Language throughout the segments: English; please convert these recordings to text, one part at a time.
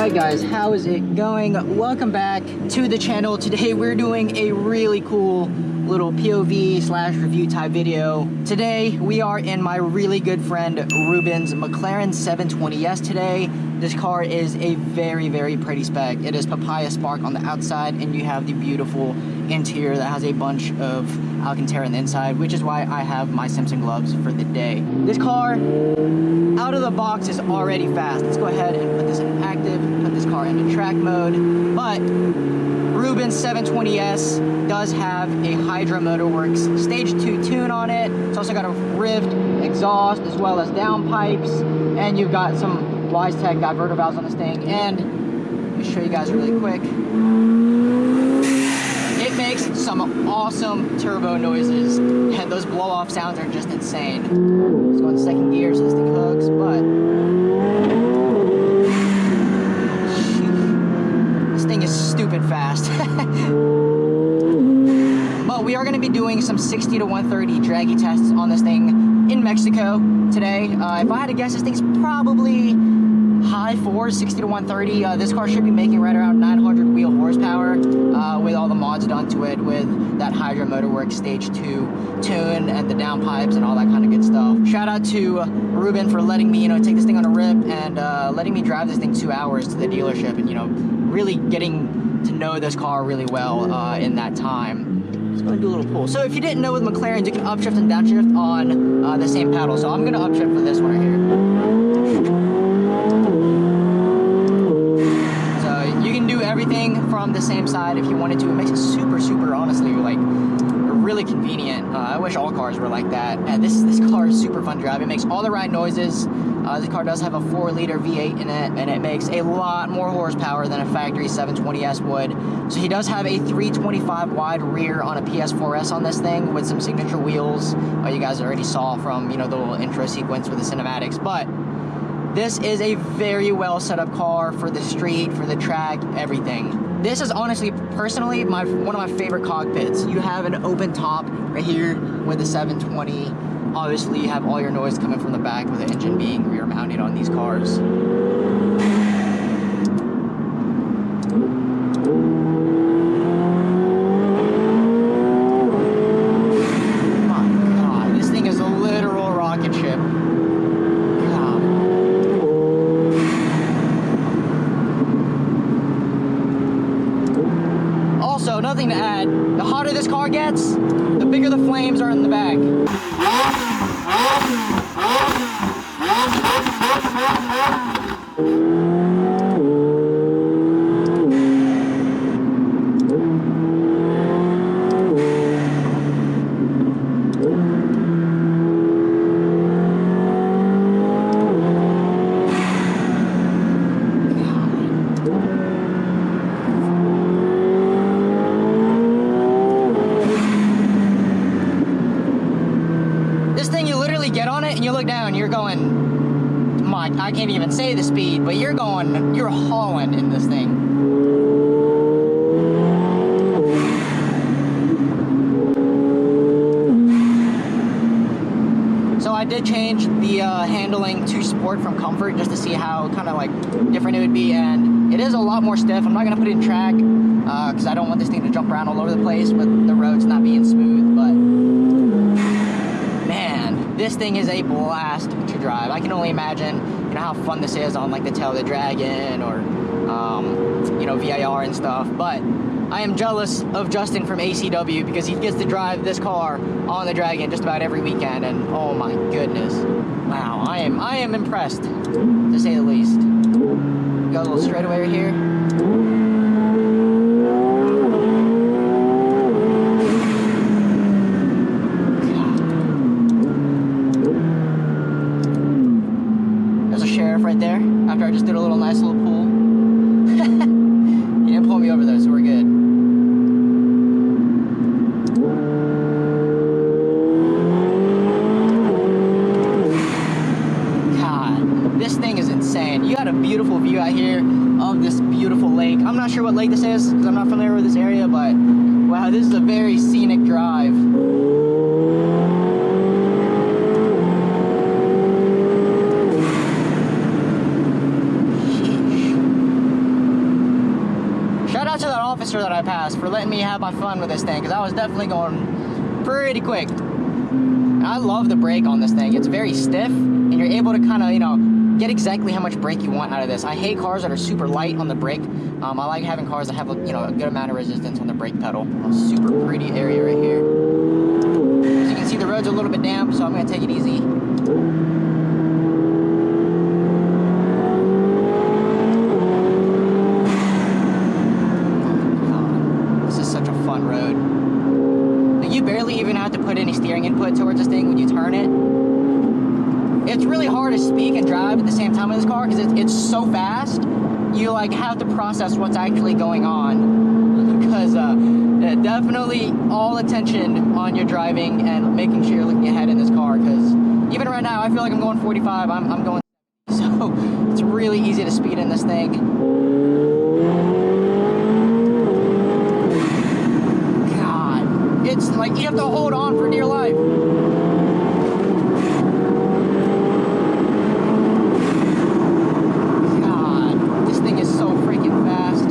Alright guys, how is it going? Welcome back to the channel. Today we're doing a really cool little POV / review type video. Today we are in my really good friend Ruben's McLaren 720S today. This car is a very pretty spec. It is papaya spark on the outside and you have the beautiful interior that has a bunch of Alcantara on the inside, which is why I have my Simpson gloves for the day. This car out of the box is already fast. Let's go ahead and put this in active, put this car into track mode. But Ruben's 720S does have a Hydra Motorworks Stage 2 tune on it. It's also got a Rift exhaust as well as downpipes, and you've got some Weistec diverter valves on this thing. And let me show you guys really quick. It makes some awesome turbo noises, and those blow-off sounds are just insane. Let's go in second gear so this thing hooks, but this thing is stupid fast. But we are going to be doing some 60 to 130 draggy tests on this thing in Mexico today. If I had to guess, this thing's probably high 4s, 60 to 130. This car should be making right around 900 wheel horsepower with all the mods done to it, with that Hydra Motorworks Stage 2 tune and the downpipes and all that kind of good stuff. Shout out to Ruben for letting me, take this thing on a rip and letting me drive this thing 2 hours to the dealership and, really getting to know this car really well in that time. Let's go and do a little pull. So if you didn't know, with McLarens, you can upshift and downshift on the same pedal. So I'm going to upshift for this one right here. Everything from the same side if you wanted to. It makes it super honestly, really convenient. I wish all cars were like that. And this car is super fun to drive. It makes all the right noises. This car does have a 4-liter V8 in it, and it makes a lot more horsepower than a factory 720S would. So he does have a 325 wide rear on a PS4S on this thing with some signature wheels. You guys already saw from the little intro sequence with the cinematics, but this is a very well set up car for the street, for the track, everything. This is honestly, personally, one of my favorite cockpits. You have an open top right here with the 720. Obviously, you have all your noise coming from the back with the engine being rear mounted on these cars. My God, this thing is a literal rocket ship. Also, nothing to add, the hotter this car gets, the bigger the flames are in the back. Get on it and you look down, you're going, I can't even say the speed, but you're hauling in this thing. So I did change the handling to sport from comfort just to see how kind of different it would be, and it is a lot more stiff. I'm not going to put it in track because I don't want this thing to jump around all over the place with the roads not being smooth, but this thing is a blast to drive. I can only imagine, how fun this is on the Tail of the Dragon or, VIR and stuff. But I am jealous of Justin from ACW because he gets to drive this car on the Dragon just about every weekend. And oh my goodness, wow, I am impressed to say the least. Got a little straightaway right here. Right there, after I just did a nice little pull. He didn't pull me over though, so we're good. God, this thing is insane. You got a beautiful view out here of this beautiful lake. I'm not sure what lake this is because I'm not familiar with this area, but wow, this is a very scenic drive. for letting me have my fun with this thing, because I was definitely going pretty quick. I love the brake on this thing. It's very stiff, and you're able to kind of, you know, get exactly how much brake you want out of this. I hate cars that are super light on the brake. I like having cars that have, you know, a good amount of resistance on the brake pedal. A super pretty area right here. As you can see, the road's a little bit damp, so I'm gonna take it easy. Steering input towards this thing when you turn it. It's really hard to speak and drive at the same time in this car because it's so fast. You like have to process what's actually going on, because definitely all attention on your driving and making sure you're looking ahead in this car, because even right now I feel like I'm going 45. I'm going, so it's really easy to speed in this thing. It's like you have to hold on for dear life. God, this thing is so freaking fast.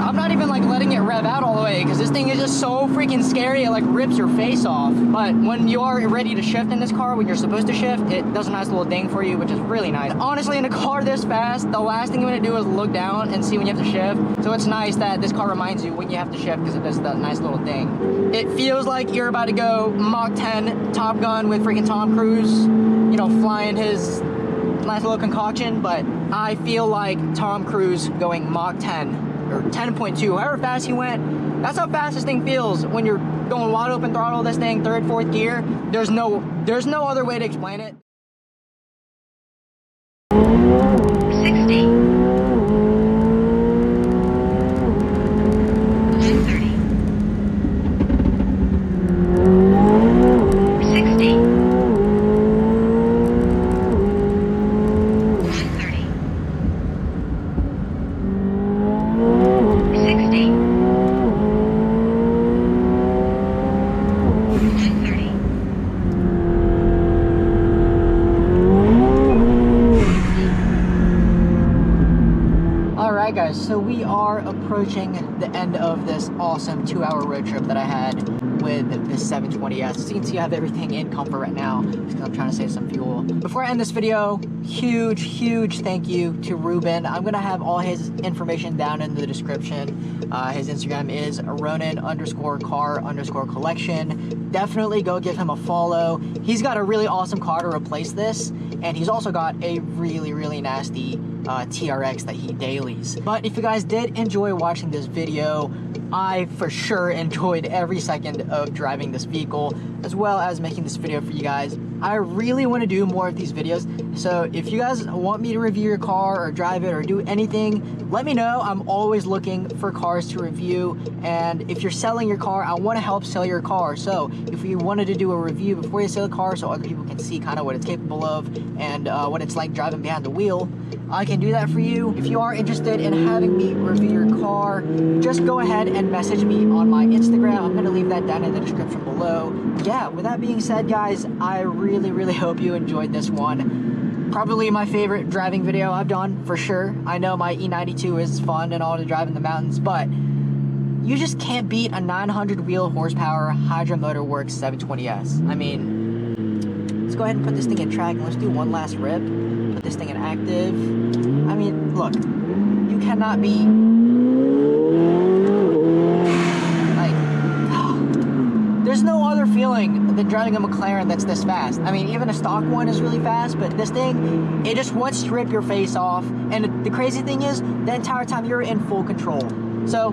I'm not even like letting it rev out all the way, because this thing is just so freaking scary. It like rips your face off. But when you are ready to shift in this car, when you're supposed to shift, it does a nice little ding for you, which is really nice. Honestly, in a car this fast, the last thing you want to do is look down and see when you have to shift. So it's nice that this car reminds you when you have to shift, because it does that nice little ding. It feels like you're about to go Mach 10 Top Gun with freaking Tom Cruise, you know, flying his nice little concoction, but I feel like Tom Cruise going Mach 10 or 10.2, however fast he went. That's how fast this thing feels when you're going wide open throttle, this thing, third, fourth gear. There's no other way to explain it. 60. 130. 60. 130. 60. 130. Alright guys, so we are approaching the end of this awesome 2-hour road trip that I had with this 720S. As you can see, I have everything in comfort right now because I'm trying to save some fuel. Before I end this video, huge thank you to Ruben. I'm gonna have all his information down in the description. His Instagram is Ronin_car_collection. Definitely go give him a follow. He's got a really awesome car to replace this, and he's also got a really nasty TRX that he dailies. But if you guys did enjoy watching this video, I for sure enjoyed every second of driving this vehicle, as well as making this video for you guys. I really want to do more of these videos, so if you guys want me to review your car or drive it or do anything, let me know. I'm always looking for cars to review, and if you're selling your car, I want to help sell your car. So if you wanted to do a review before you sell the car so other people can see kind of what it's capable of and what it's like driving behind the wheel, I can do that for you. If you are interested in having me review your car, just go ahead and message me on my Instagram. I'm gonna leave that down in the description below. Yeah, with that being said, guys, I really hope you enjoyed this one. Probably my favorite driving video I've done, for sure. I know my E92 is fun and all to drive in the mountains, but you just can't beat a 900 wheel horsepower Hydra Motorworks 720S. I mean, let's go ahead and put this thing in track and let's do one last rip. Put this thing in active. I mean, look, you cannot be like, there's no other feeling than driving a McLaren that's this fast. I mean, even a stock one is really fast, but this thing, it just wants to rip your face off. And the crazy thing is, the entire time you're in full control. So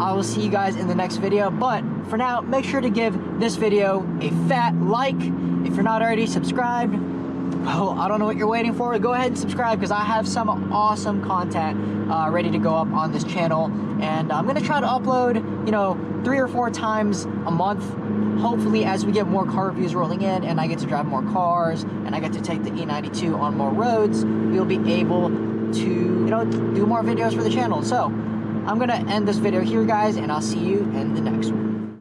I will see you guys in the next video, but for now, make sure to give this video a fat like. If you're not already subscribed, well, I don't know what you're waiting for. Go ahead and subscribe, because I have some awesome content ready to go up on this channel, and I'm gonna try to upload, you know, 3 or 4 times a month. Hopefully, as we get more car reviews rolling in and I get to drive more cars and I get to take the E92 on more roads, we'll be able to, you know, do more videos for the channel. So I'm gonna end this video here, guys, and I'll see you in the next one.